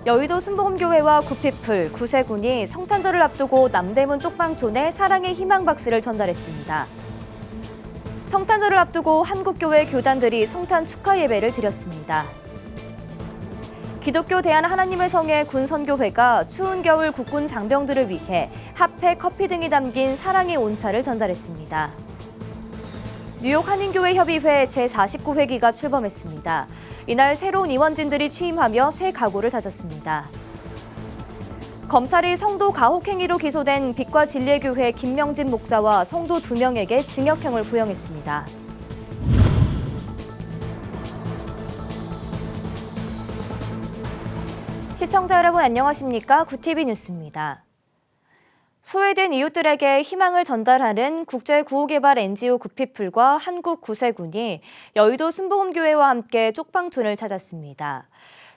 여의도 순복음교회와 굿피플, 구세군이 성탄절을 앞두고 남대문 쪽방촌에 사랑의 희망 박스를 전달했습니다. 성탄절을 앞두고 한국교회 교단들이 성탄 축하 예배를 드렸습니다. 기독교 대한하나님의 성의 군선교회가 추운 겨울 국군 장병들을 위해 핫팩, 커피 등이 담긴 사랑의 온차를 전달했습니다. 뉴욕 한인교회 협의회 제49회기가 출범했습니다. 이날 새로운 임원진들이 취임하며 새 각오를 다졌습니다. 검찰이 성도 가혹행위로 기소된 빛과 진리의 교회 김명진 목사와 성도 2명에게 징역형을 부형했습니다. 시청자 여러분 안녕하십니까? 구TV 뉴스입니다. 소외된 이웃들에게 희망을 전달하는 국제구호개발 NGO 굿피플과 한국구세군이 여의도 순복음교회와 함께 쪽방촌을 찾았습니다.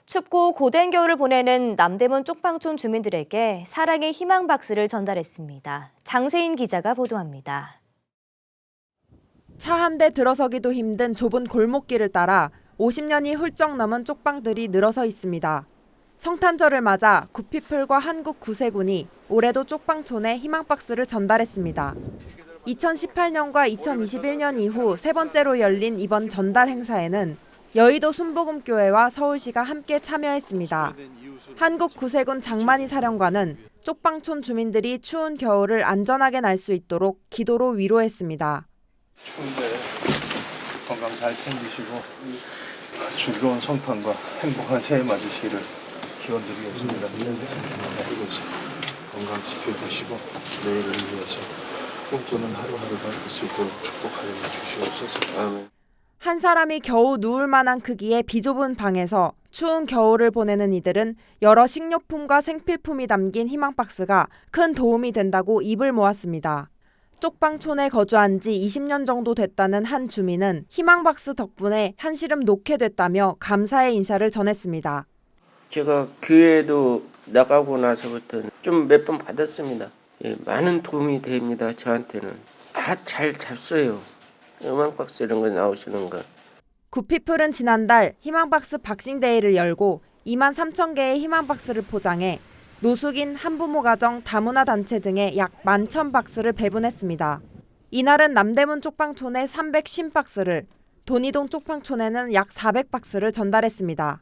춥고 고된 겨울을 보내는 남대문 쪽방촌 주민들에게 사랑의 희망 박스를 전달했습니다. 장세인 기자가 보도합니다. 차 한 대 들어서기도 힘든 좁은 골목길을 따라 50년이 훌쩍 넘은 쪽방들이 늘어서 있습니다. 성탄절을 맞아 굿피플과 한국구세군이 올해도 쪽방촌에 희망박스를 전달했습니다. 2018년과 2021년 이후 세 번째로 열린 이번 전달 행사에는 여의도 순복음교회와 서울시가 함께 참여했습니다. 한국구세군 장만희 사령관은 쪽방촌 주민들이 추운 겨울을 안전하게 날 수 있도록 기도로 위로했습니다. 추운데 건강 잘 챙기시고 즐거운 성탄과 행복한 새해 맞으시기를 기원드리겠습니다. 건강 지켜주시고 내일을 위해서 꿈꾸는 하루하루가 될 수 있도록 축복하여 주시옵소서. 아멘. 한 사람이 겨우 누울 만한 크기의 비좁은 방에서 추운 겨울을 보내는 이들은 여러 식료품과 생필품이 담긴 희망박스가 큰 도움이 된다고 입을 모았습니다. 쪽방촌에 거주한 지 20년 정도 됐다는 한 주민은 희망박스 덕분에 한시름 놓게 됐다며 감사의 인사를 전했습니다. 제가 교회도 나가고 나서부터 좀 몇 번 받았습니다. 예, 많은 도움이 됩니다. 저한테는. 다 잘 잡어요. 희망박스 이런 거 나오시는 거. 굿피플은 지난달 희망박스 박싱데이를 열고 2만 3천 개의 희망박스를 포장해 노숙인, 한부모 가정, 다문화 단체 등에 약 11,000박스를 배분했습니다. 이날은 남대문 쪽방촌에 350박스를, 돈이동 쪽방촌에는 약 400박스를 전달했습니다.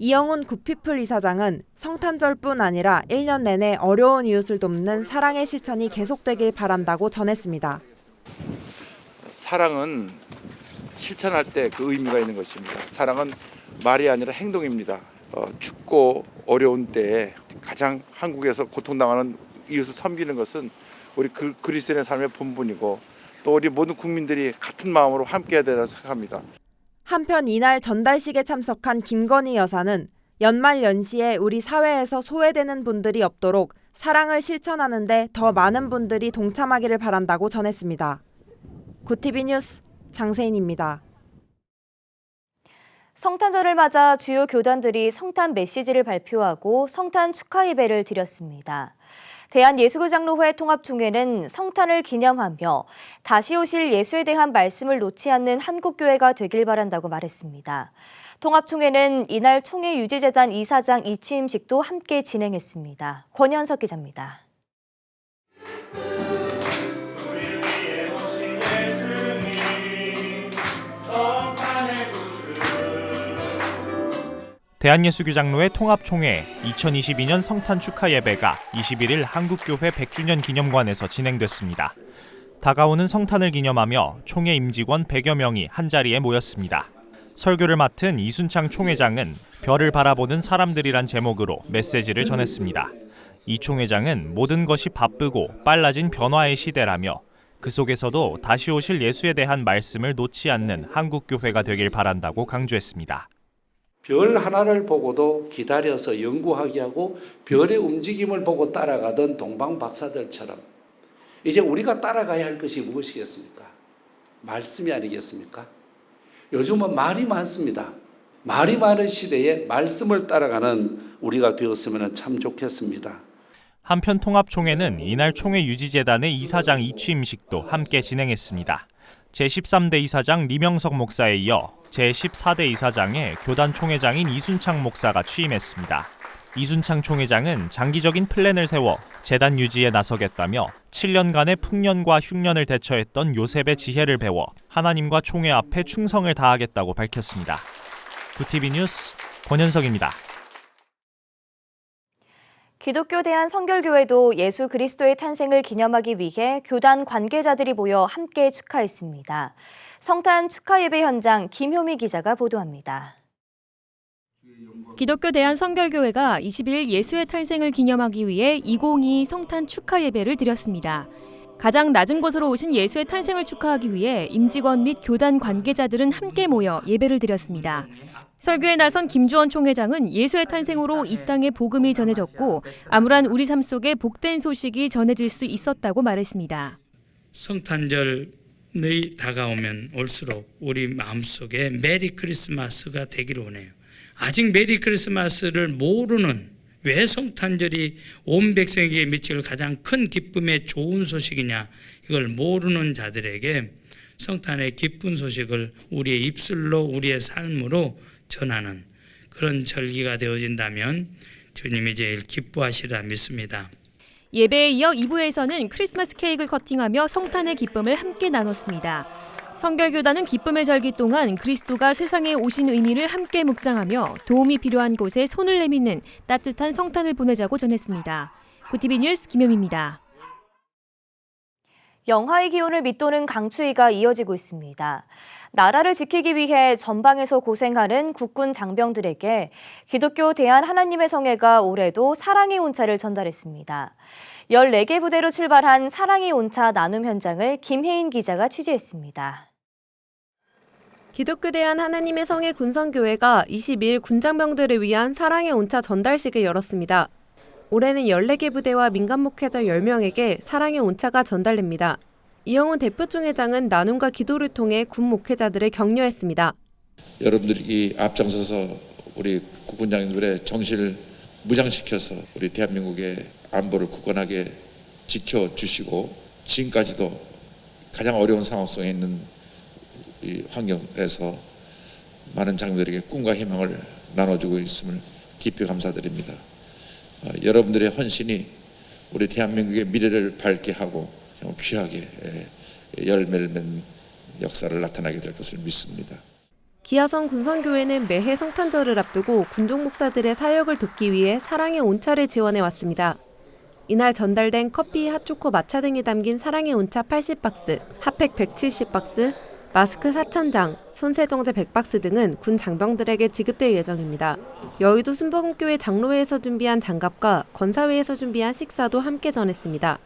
이영훈 굿피플 이사장은 성탄절뿐 아니라 1년 내내 어려운 이웃을 돕는 사랑의 실천이 계속되길 바란다고 전했습니다. 사랑은 실천할 때 그 의미가 있는 것입니다. 사랑은 말이 아니라 행동입니다. 춥고 어려운 때에 가장 한국에서 고통당하는 이웃을 섬기는 것은 우리 그리스도인의 삶의 본분이고 또 우리 모든 국민들이 같은 마음으로 함께해야 된다고 생각합니다. 한편 이날 전달식에 참석한 김건희 여사는 연말 연시에 우리 사회에서 소외되는 분들이 없도록 사랑을 실천하는 데 더 많은 분들이 동참하기를 바란다고 전했습니다. 구TV 뉴스 장세인입니다. 성탄절을 맞아 주요 교단들이 성탄 메시지를 발표하고 성탄 축하 예배를 드렸습니다. 대한예수교장로회 통합총회는 성탄을 기념하며 다시 오실 예수에 대한 말씀을 놓지 않는 한국교회가 되길 바란다고 말했습니다. 통합총회는 이날 총회 유지재단 이사장 이취임식도 함께 진행했습니다. 권현석 기자입니다. 대한예수교장로회 통합총회 2022년 성탄 축하 예배가 21일 한국교회 100주년 기념관에서 진행됐습니다. 다가오는 성탄을 기념하며 총회 임직원 100여 명이 한자리에 모였습니다. 설교를 맡은 이순창 총회장은 별을 바라보는 사람들이란 제목으로 메시지를 전했습니다. 이 총회장은 모든 것이 바쁘고 빨라진 변화의 시대라며 그 속에서도 다시 오실 예수에 대한 말씀을 놓지 않는 한국교회가 되길 바란다고 강조했습니다. 별 하나를 보고도 기다려서 연구하게 하고 별의 움직임을 보고 따라가던 동방 박사들처럼 이제 우리가 따라가야 할 것이 무엇이겠습니까? 말씀이 아니겠습니까? 요즘은 말이 많습니다. 말이 많은 시대에 말씀을 따라가는 우리가 되었으면 참 좋겠습니다. 한편 통합총회는 이날 총회 유지재단의 이사장 이취임식도 함께 진행했습니다. 제13대 이사장 리명석 목사에 이어 제14대 이사장에 교단 총회장인 이순창 목사가 취임했습니다. 이순창 총회장은 장기적인 플랜을 세워 재단 유지에 나서겠다며 7년간의 풍년과 흉년을 대처했던 요셉의 지혜를 배워 하나님과 총회 앞에 충성을 다하겠다고 밝혔습니다. 구TV 뉴스 권현석입니다. 기독교 대한성결교회도 예수 그리스도의 탄생을 기념하기 위해 교단 관계자들이 모여 함께 축하했습니다. 성탄 축하 예배 현장 김효미 기자가 보도합니다. 기독교 대한성결교회가 22일 예수의 탄생을 기념하기 위해 2022 성탄 축하 예배를 드렸습니다. 가장 낮은 곳으로 오신 예수의 탄생을 축하하기 위해 임직원 및 교단 관계자들은 함께 모여 예배를 드렸습니다. 설교에 나선 김주원 총회장은 예수의 탄생으로 이 땅에 복음이 전해졌고 암울한 우리 삶 속에 복된 소식이 전해질 수 있었다고 말했습니다. 성탄절이 다가오면 올수록 우리 마음속에 메리 크리스마스가 되기를 원해요. 아직 메리 크리스마스를 모르는, 왜 성탄절이 온 백성에게 미칠 가장 큰 기쁨의 좋은 소식이냐, 이걸 모르는 자들에게 성탄의 기쁜 소식을 우리의 입술로, 우리의 삶으로 전하는 그런 절기가 되어진다면 주님이 제일 기뻐하시리라 믿습니다. 예배에 이어 2부에서는 크리스마스 케이크를 커팅하며 성탄의 기쁨을 함께 나눴습니다. 성결교단은 기쁨의 절기 동안 그리스도가 세상에 오신 의미를 함께 묵상하며 도움이 필요한 곳에 손을 내미는 따뜻한 성탄을 보내자고 전했습니다. 구TV 뉴스 김효미입니다. 영하의 기온을 밑도는 강추위가 이어지고 있습니다. 나라를 지키기 위해 전방에서 고생하는 국군 장병들에게 기독교 대한하나님의 성회가 올해도 사랑의 온차를 전달했습니다. 14개 부대로 출발한 사랑의 온차 나눔 현장을 김혜인 기자가 취재했습니다. 기독교 대한하나님의 성회 군성교회가 22일 군장병들을 위한 사랑의 온차 전달식을 열었습니다. 올해는 14개 부대와 민간 목회자 10명에게 사랑의 온차가 전달됩니다. 이영훈 대표총회장은 나눔과 기도를 통해 군 목회자들을 격려했습니다. 여러분들이 앞장서서 우리 국군장님들의 정신을 무장시켜서 우리 대한민국의 안보를 굳건하게 지켜주시고 지금까지도 가장 어려운 상황 속에 있는 이 환경에서 많은 장병들에게 꿈과 희망을 나눠주고 있음을 깊이 감사드립니다. 여러분들의 헌신이 우리 대한민국의 미래를 밝게 하고 귀하게 열매를 맺는 역사를 나타나게 될 것을 믿습니다. 기아성 군성교회는 매해 성탄절을 앞두고 군종 목사들의 사역을 돕기 위해 사랑의 온차를 지원해 왔습니다. 이날 전달된 커피, 핫초코, 마차 등이 담긴 사랑의 온차 80박스, 핫팩 170박스, 마스크 4,000장, 손세정제 100박스 등은 군 장병들에게 지급될 예정입니다. 여의도 순복음교회 장로회에서 준비한 장갑과 권사회에서 준비한 식사도 함께 전했습니다.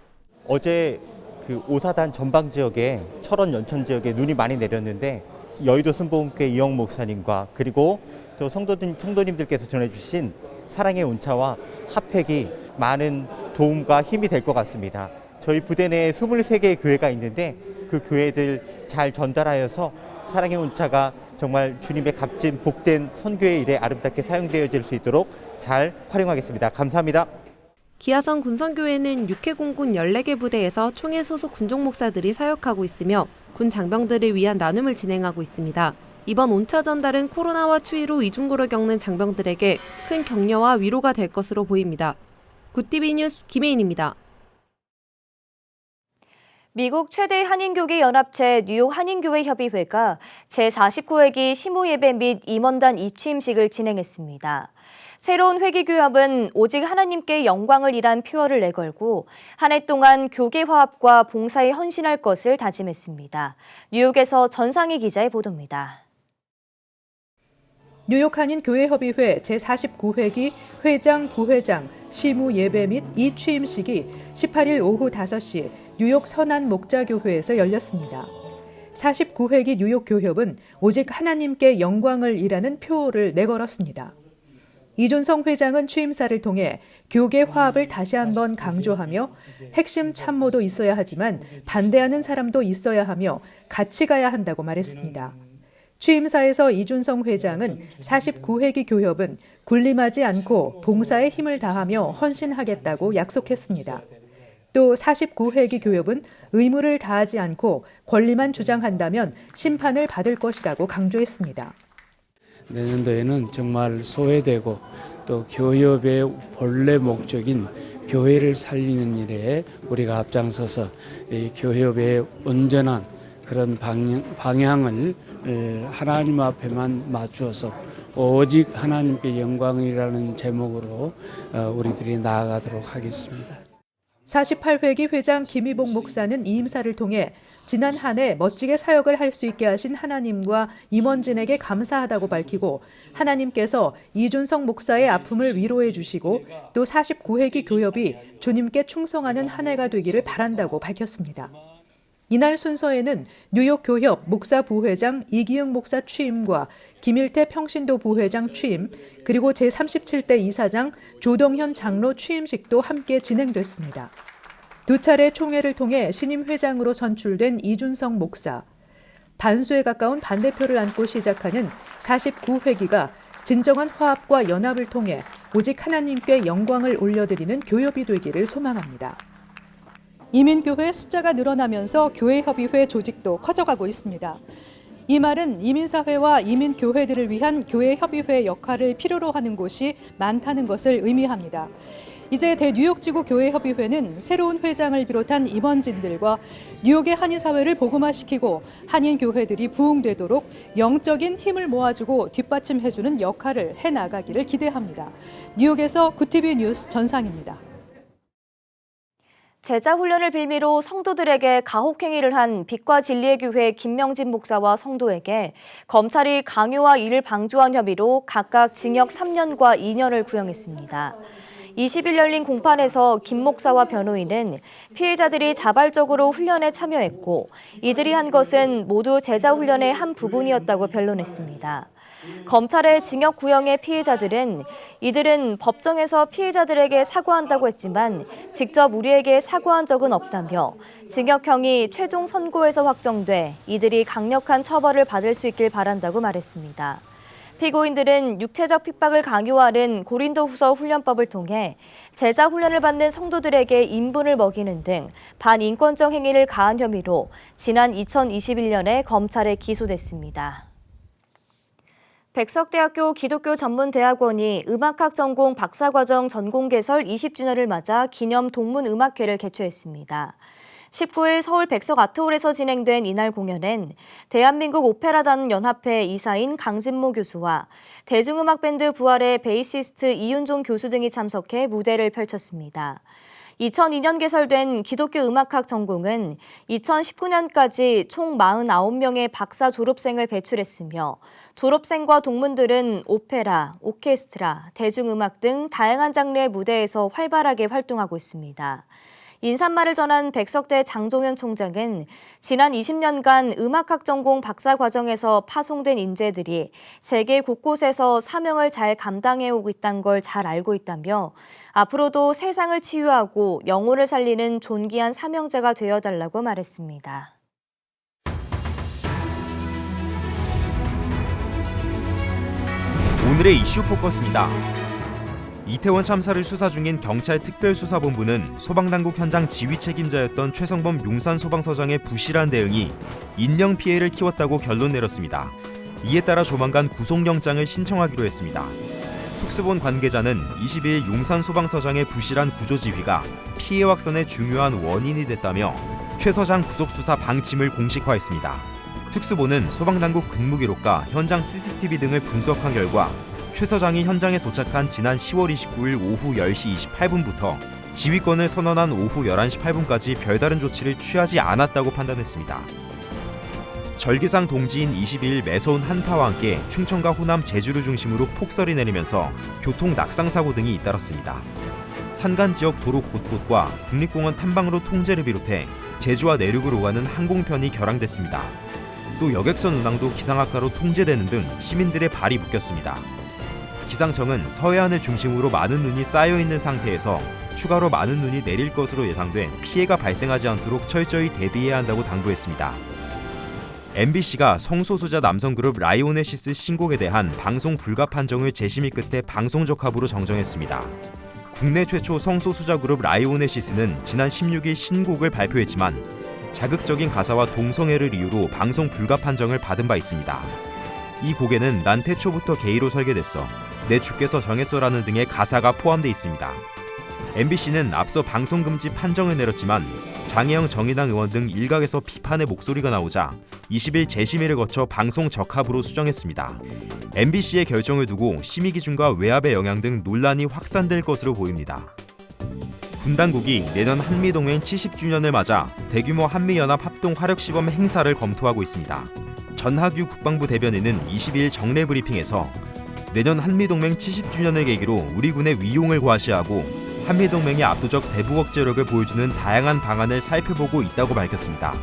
어제 그 5사단 전방 지역에 철원 연천 지역에 눈이 많이 내렸는데 여의도 순복음교회 이영 목사님과 그리고 또 성도님들께서 전해주신 사랑의 온차와 핫팩이 많은 도움과 힘이 될 것 같습니다. 저희 부대 내에 23개의 교회가 있는데 그 교회들 잘 전달하여서 사랑의 온차가 정말 주님의 값진 복된 선교의 일에 아름답게 사용되어질 수 있도록 잘 활용하겠습니다. 감사합니다. 기아성 군성교회는 육해공군 14개 부대에서 총회 소속 군종 목사들이 사역하고 있으며 군 장병들을 위한 나눔을 진행하고 있습니다. 이번 온차 전달은 코로나와 추위로 이중고를 겪는 장병들에게 큰 격려와 위로가 될 것으로 보입니다. 구TV 뉴스 김혜인입니다. 미국 최대 한인교계 연합체 뉴욕 한인교회 협의회가 제49회기 시무예배 및 임원단 입취임식을 진행했습니다. 새로운 회기교합은 오직 하나님께 영광을 위한 표어를 내걸고 한 해 동안 교계 화합과 봉사에 헌신할 것을 다짐했습니다. 뉴욕에서 전상희 기자의 보도입니다. 뉴욕 한인교회협의회 제49회기 회장, 부회장, 시무예배 및 이취임식이 18일 오후 5시 뉴욕 선한 목자교회에서 열렸습니다. 49회기 뉴욕 교협은 오직 하나님께 영광을 이라는 표어를 내걸었습니다. 이준성 회장은 취임사를 통해 교계 화합을 다시 한번 강조하며 핵심 참모도 있어야 하지만 반대하는 사람도 있어야 하며 같이 가야 한다고 말했습니다. 취임사에서 이준성 회장은 49회기 교협은 군림하지 않고 봉사에 힘을 다하며 헌신하겠다고 약속했습니다. 또 49회기 교협은 의무를 다하지 않고 권리만 주장한다면 심판을 받을 것이라고 강조했습니다. 내년도에는 정말 소외되고 또 교협의 본래 목적인 교회를 살리는 일에 우리가 앞장서서 이 교협의 온전한 그런 방향을 하나님 앞에만 맞추어서 오직 하나님께 영광이라는 제목으로 우리들이 나아가도록 하겠습니다. 48회기 회장 김희복 목사는 이 임사를 통해 지난 한 해 멋지게 사역을 할 수 있게 하신 하나님과 임원진에게 감사하다고 밝히고 하나님께서 이준석 목사의 아픔을 위로해 주시고 또 49회기 교협이 주님께 충성하는 한 해가 되기를 바란다고 밝혔습니다. 이날 순서에는 뉴욕 교협 목사 부회장 이기흥 목사 취임과 김일태 평신도 부회장 취임, 그리고 제37대 이사장 조동현 장로 취임식도 함께 진행됐습니다. 두 차례 총회를 통해 신임 회장으로 선출된 이준석 목사. 반수에 가까운 반대표를 안고 시작하는 49회기가 진정한 화합과 연합을 통해 오직 하나님께 영광을 올려드리는 교협이 되기를 소망합니다. 이민교회 숫자가 늘어나면서 교회협의회 조직도 커져가고 있습니다. 이 말은 이민사회와 이민교회들을 위한 교회협의회 역할을 필요로 하는 곳이 많다는 것을 의미합니다. 이제 대뉴욕지구 교회협의회는 새로운 회장을 비롯한 임원진들과 뉴욕의 한인사회를 복음화시키고 한인교회들이 부흥되도록 영적인 힘을 모아주고 뒷받침해주는 역할을 해나가기를 기대합니다. 뉴욕에서 구티비 뉴스 전상입니다. 제자 훈련을 빌미로 성도들에게 가혹행위를 한 빛과 진리의 교회 김명진 목사와 성도에게 검찰이 강요와 이를 방조한 혐의로 각각 징역 3년과 2년을 구형했습니다. 20일 열린 공판에서 김 목사와 변호인은 피해자들이 자발적으로 훈련에 참여했고 이들이 한 것은 모두 제자 훈련의 한 부분이었다고 변론했습니다. 검찰의 징역 구형의 피해자들은 이들은 법정에서 피해자들에게 사과한다고 했지만 직접 우리에게 사과한 적은 없다며 징역형이 최종 선고에서 확정돼 이들이 강력한 처벌을 받을 수 있길 바란다고 말했습니다. 피고인들은 육체적 핍박을 강요하는 고린도후서 훈련법을 통해 제자 훈련을 받는 성도들에게 인분을 먹이는 등 반인권적 행위를 가한 혐의로 지난 2021년에 검찰에 기소됐습니다. 백석대학교 기독교전문대학원이 음악학 전공 박사과정 전공 개설 20주년을 맞아 기념 동문음악회를 개최했습니다. 19일 서울 백석아트홀에서 진행된 이날 공연엔 대한민국 오페라단 연합회 이사인 강진모 교수와 대중음악밴드 부활의 베이시스트 이윤종 교수 등이 참석해 무대를 펼쳤습니다. 2002년 개설된 기독교 음악학 전공은 2019년까지 총 49명의 박사 졸업생을 배출했으며 졸업생과 동문들은 오페라, 오케스트라, 대중음악 등 다양한 장르의 무대에서 활발하게 활동하고 있습니다. 인사말을 전한 백석대 장종현 총장은 지난 20년간 음악학 전공 박사 과정에서 파송된 인재들이 세계 곳곳에서 사명을 잘 감당해오고 있다는 걸 잘 알고 있다며 앞으로도 세상을 치유하고 영혼을 살리는 존귀한 사명자가 되어달라고 말했습니다. 오늘의 이슈 포커스입니다. 이태원 참사를 수사 중인 경찰 특별수사본부는 소방당국 현장 지휘 책임자였던 최성범 용산소방서장의 부실한 대응이 인명 피해를 키웠다고 결론 내렸습니다. 이에 따라 조만간 구속영장을 신청하기로 했습니다. 특수본 관계자는 22일 용산소방서장의 부실한 구조지휘가 피해 확산의 중요한 원인이 됐다며 최 서장 구속수사 방침을 공식화했습니다. 특수본은 소방당국 근무기록과 현장 CCTV 등을 분석한 결과 최 서장이 현장에 도착한 지난 10월 29일 오후 10시 28분부터 지휘권을 선언한 오후 11시 8분까지 별다른 조치를 취하지 않았다고 판단했습니다. 절기상 동지인 22일 매서운 한파와 함께 충청과 호남, 제주를 중심으로 폭설이 내리면서 교통 낙상사고 등이 잇따랐습니다. 산간 지역 도로 곳곳과 국립공원 탐방로 통제를 비롯해 제주와 내륙으로 가는 항공편이 결항됐습니다. 또 여객선 운항도 기상악화로 통제되는 등 시민들의 발이 묶였습니다. 기상청은 서해안을 중심으로 많은 눈이 쌓여있는 상태에서 추가로 많은 눈이 내릴 것으로 예상돼 피해가 발생하지 않도록 철저히 대비해야 한다고 당부했습니다. MBC가 성소수자 남성그룹 라이오네시스 신곡에 대한 방송 불가 판정을 재심의 끝에 방송적합으로 정정했습니다. 국내 최초 성소수자 그룹 라이오네시스는 지난 16일 신곡을 발표했지만 자극적인 가사와 동성애를 이유로 방송 불가 판정을 받은 바 있습니다. 이 곡에는 난 태초부터 게이로 설계됐어. 내 주께서 정했소라는 등의 가사가 포함돼 있습니다. MBC는 앞서 방송 금지 판정을 내렸지만 장혜영 정의당 의원 등 일각에서 비판의 목소리가 나오자 20일 재심의를 거쳐 방송 적합으로 수정했습니다. MBC의 결정을 두고 심의 기준과 외압의 영향 등 논란이 확산될 것으로 보입니다. 군 당국이 내년 한미동맹 70주년을 맞아 대규모 한미연합 합동 화력시범 행사를 검토하고 있습니다. 전하규 국방부 대변인은 22일 정례 브리핑에서 내년 한미동맹 70주년을 계기로 우리 군의 위용을 과시하고 한미동맹의 압도적 대북 억제력을 보여주는 다양한 방안을 살펴보고 있다고 밝혔습니다.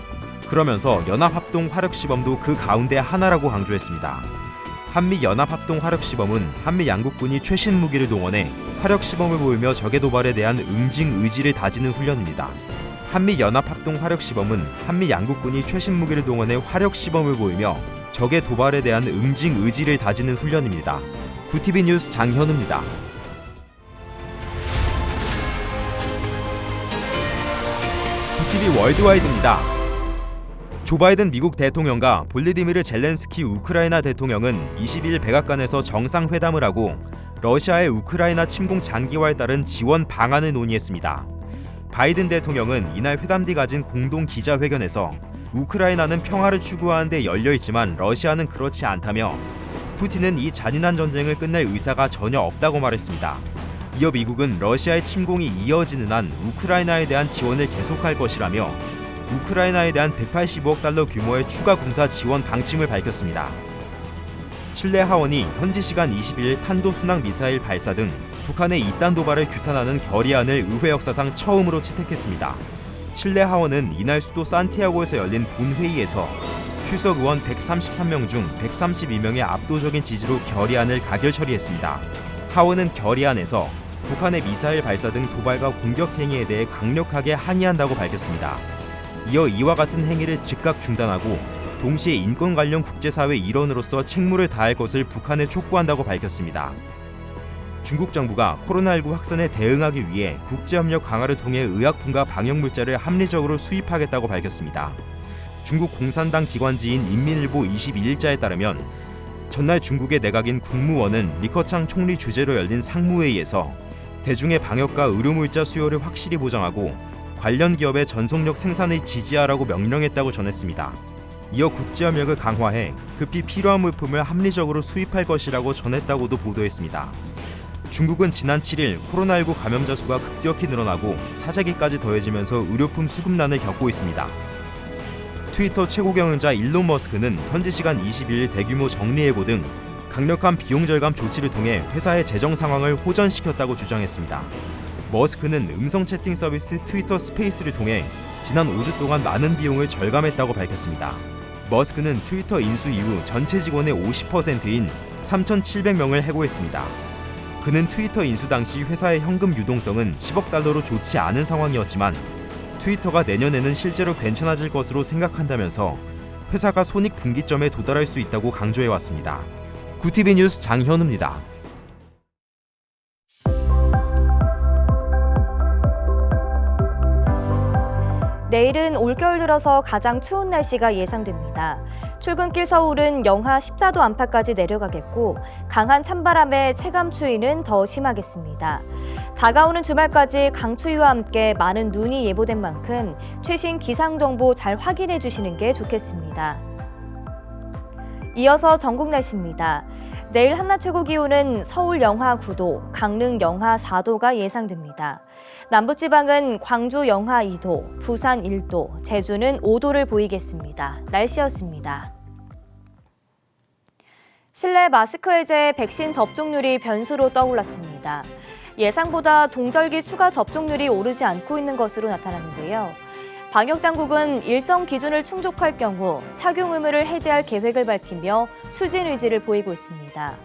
그러면서 연합합동 화력시범도 그 가운데 하나라고 강조했습니다. 한미연합합동 화력시범은 한미 양국군이 최신 무기를 동원해 화력시범을 보이며 적의 도발에 대한 응징 의지를 다지는 훈련입니다. 한미연합합동 화력시범은 한미 양국군이 최신 무기를 동원해 화력시범을 보이며 적의 도발에 대한 응징 의지를 다지는 훈련입니다. 구티비 뉴스 장현우입니다. 구티비 월드와이드입니다. 조 바이든 미국 대통령과 볼리디미르 젤렌스키 우크라이나 대통령은 22일 백악관에서 정상회담을 하고 러시아의 우크라이나 침공 장기화에 따른 지원 방안을 논의했습니다. 바이든 대통령은 이날 회담 뒤 가진 공동 기자회견에서 우크라이나는 평화를 추구하는 데 열려있지만 러시아는 그렇지 않다며 푸틴은 이 잔인한 전쟁을 끝낼 의사가 전혀 없다고 말했습니다. 이어 미국은 러시아의 침공이 이어지는 한 우크라이나에 대한 지원을 계속할 것이라며 우크라이나에 대한 185억 달러 규모의 추가 군사 지원 방침을 밝혔습니다. 칠레 하원이 현지 시간 22일 탄도순항 미사일 발사 등 북한의 이딴 도발을 규탄하는 결의안을 의회 역사상 처음으로 채택했습니다. 칠레 하원은 이날 수도 산티아고에서 열린 본회의에서 출석 의원 133명 중 132명의 압도적인 지지로 결의안을 가결 처리했습니다. 하원은 결의안에서 북한의 미사일 발사 등 도발과 공격 행위에 대해 강력하게 항의한다고 밝혔습니다. 이어 이와 같은 행위를 즉각 중단하고 동시에 인권 관련 국제사회 일원으로서 책무를 다할 것을 북한에 촉구한다고 밝혔습니다. 중국 정부가 코로나19 확산에 대응하기 위해 국제협력 강화를 통해 의약품과 방역물자를 합리적으로 수입하겠다고 밝혔습니다. 중국 공산당 기관지인 인민일보 21일자에 따르면 전날 중국의 내각인 국무원은 리커창 총리 주재로 열린 상무회의에서 대중의 방역과 의료물자 수요를 확실히 보장하고 관련 기업의 전속력 생산을 지지하라고 명령했다고 전했습니다. 이어 국제협력을 강화해 급히 필요한 물품을 합리적으로 수입할 것이라고 전했다고도 보도했습니다. 중국은 지난 7일 코로나19 감염자 수가 급격히 늘어나고 사재기까지 더해지면서 의료품 수급난을 겪고 있습니다. 트위터 최고 경영자 일론 머스크는 현지 시간 22일 대규모 정리해고 등 강력한 비용 절감 조치를 통해 회사의 재정 상황을 호전시켰다고 주장했습니다. 머스크는 음성 채팅 서비스 트위터 스페이스를 통해 지난 5주 동안 많은 비용을 절감했다고 밝혔습니다. 머스크는 트위터 인수 이후 전체 직원의 50%인 3,700명을 해고했습니다. 그는 트위터 인수 당시 회사의 현금 유동성은 10억 달러로 좋지 않은 상황이었지만 트위터가 내년에는 실제로 괜찮아질 것으로 생각한다면서 회사가 손익 분기점에 도달할 수 있다고 강조해왔습니다. 구티비 뉴스 장현우입니다. 내일은 올겨울 들어서 가장 추운 날씨가 예상됩니다. 출근길 서울은 영하 14도 안팎까지 내려가겠고 강한 찬바람에 체감 추위는 더 심하겠습니다. 다가오는 주말까지 강추위와 함께 많은 눈이 예보된 만큼 최신 기상정보 잘 확인해 주시는 게 좋겠습니다. 이어서 전국 날씨입니다. 내일 한낮 최고 기온은 서울 영하 9도, 강릉 영하 4도가 예상됩니다. 남부지방은 광주 영하 2도, 부산 1도, 제주는 5도를 보이겠습니다. 날씨였습니다. 실내 마스크 해제 백신 접종률이 변수로 떠올랐습니다. 예상보다 동절기 추가 접종률이 오르지 않고 있는 것으로 나타났는데요. 방역당국은 일정 기준을 충족할 경우 착용 의무를 해제할 계획을 밝히며 추진 의지를 보이고 있습니다.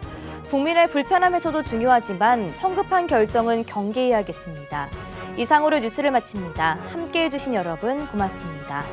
국민의 불편함 해소도 중요하지만 성급한 결정은 경계해야겠습니다. 이상으로 뉴스를 마칩니다. 함께해 주신 여러분 고맙습니다.